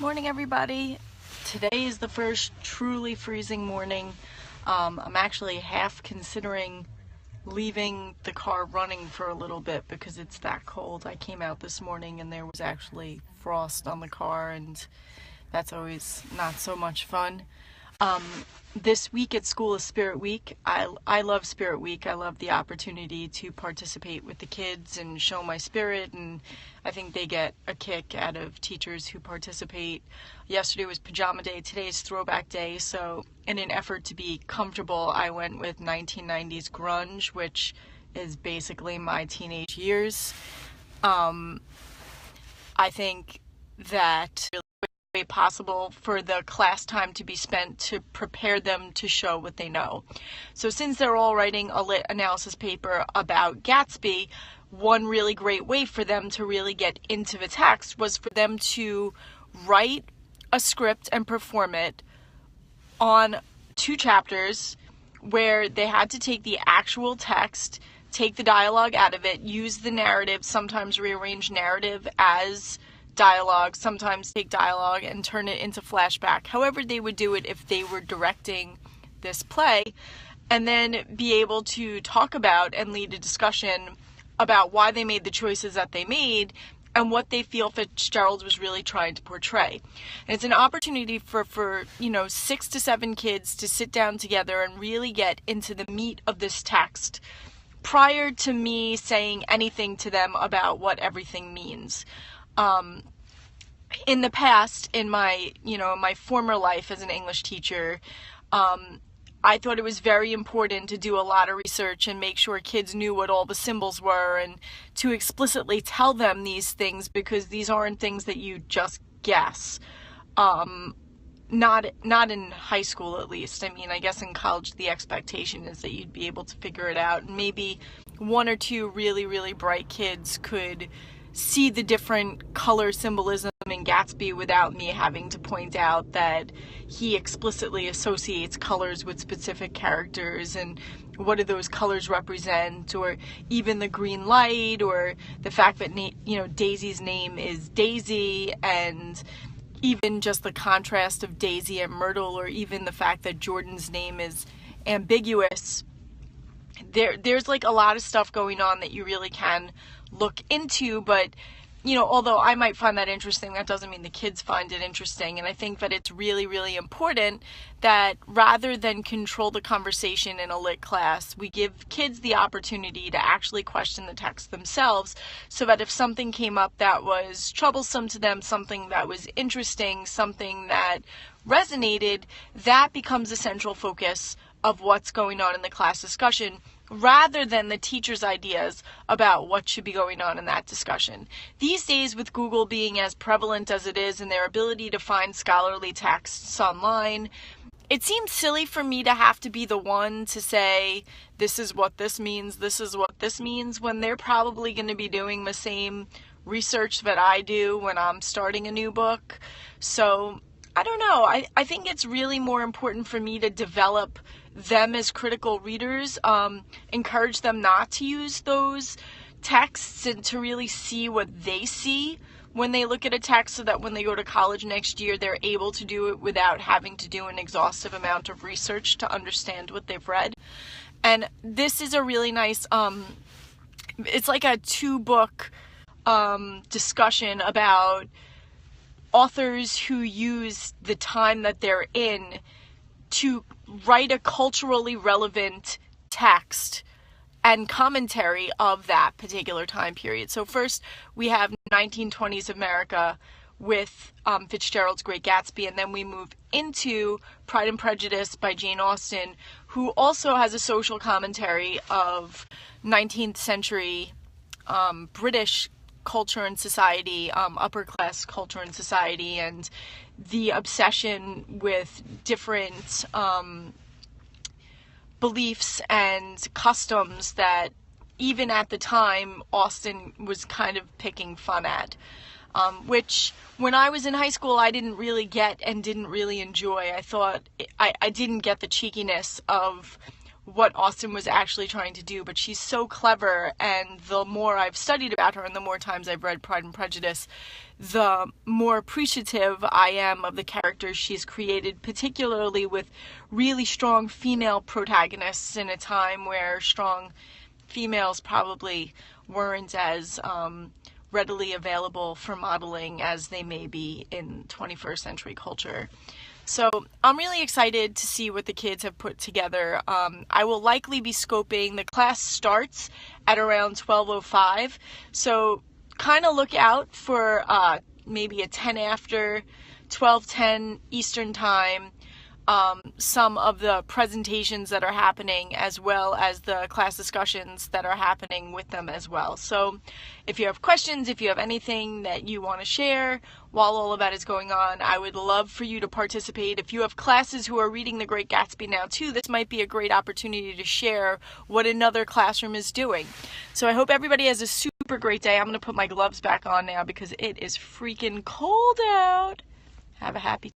Morning, everybody. Today is the first truly freezing morning. I'm actually half considering leaving the car running for a little bit because it's that cold. I came out this morning and there was actually frost on the car, and that's always not so much fun. This week at school is Spirit Week. I love Spirit Week. I love the opportunity to participate with the kids and show my spirit, and I think they get a kick out of teachers who participate. Yesterday was pajama day. Today is throwback day, so in an effort to be comfortable, I went with 1990s grunge, which is basically my teenage years. I think that possible for the class time to be spent to prepare them to show what they know. So since they're all writing a lit analysis paper about Gatsby, one really great way for them to really get into the text was for them to write a script and perform it on 2 chapters where they had to take the actual text, take the dialogue out of it, use the narrative, sometimes rearrange narrative as dialogue, sometimes take dialogue and turn it into flashback, however they would do it if they were directing this play, and then be able to talk about and lead a discussion about why they made the choices that they made and what they feel Fitzgerald was really trying to portray. And it's an opportunity for 6 to 7 kids to sit down together and really get into the meat of this text prior to me saying anything to them about what everything means. In the past, in my former life as an English teacher, I thought it was very important to do a lot of research and make sure kids knew what all the symbols were and to explicitly tell them these things, because these aren't things that you just guess. Not in high school, at least. I mean, I guess in college the expectation is that you'd be able to figure it out, and maybe 1 or 2 really, really bright kids could see the different color symbolism in Gatsby without me having to point out that he explicitly associates colors with specific characters and what do those colors represent, or even the green light, or the fact that Daisy's name is Daisy, and even just the contrast of Daisy and Myrtle, or even the fact that Jordan's name is ambiguous. There's like a lot of stuff going on that you really can look into, but although I might find that interesting, that doesn't mean the kids find it interesting. And I think that it's really, really important that rather than control the conversation in a lit class, we give kids the opportunity to actually question the text themselves, so that if something came up that was troublesome to them, something that was interesting, something that resonated, that becomes the central focus of what's going on in the class discussion, rather than the teacher's ideas about what should be going on in that discussion. These days, with Google being as prevalent as it is and their ability to find scholarly texts online, it seems silly for me to have to be the one to say, this is what this means, this is what this means, when they're probably going to be doing the same research that I do when I'm starting a new book. So I don't know. I think it's really more important for me to develop them as critical readers, encourage them not to use those texts and to really see what they see when they look at a text, so that when they go to college next year, they're able to do it without having to do an exhaustive amount of research to understand what they've read. And this is a really nice, it's like a 2-book discussion about authors who use the time that they're in to write a culturally relevant text and commentary of that particular time period. So first we have 1920s America with Fitzgerald's Great Gatsby, and then we move into Pride and Prejudice by Jane Austen, who also has a social commentary of 19th century British culture and society, upper class culture and society, and the obsession with different beliefs and customs that even at the time Austen was kind of picking fun at, which when I was in high school I didn't really get and didn't really enjoy. I thought I didn't get the cheekiness of what Austen was actually trying to do, but she's so clever, and the more I've studied about her and the more times I've read Pride and Prejudice, the more appreciative I am of the characters she's created, particularly with really strong female protagonists in a time where strong females probably weren't as readily available for modeling as they may be in 21st century culture. So I'm really excited to see what the kids have put together. I will likely be scoping. The class starts at around 12:05, so kind of look out for maybe a 10 after, 12:10 Eastern time, some of the presentations that are happening, as well as the class discussions that are happening with them as well. So if you have questions, if you have anything that you want to share while all of that is going on, I would love for you to participate. If you have classes who are reading The Great Gatsby now too, this might be a great opportunity to share what another classroom is doing. So I hope everybody has a super great day. I'm going to put my gloves back on now because it is freaking cold out. Have a happy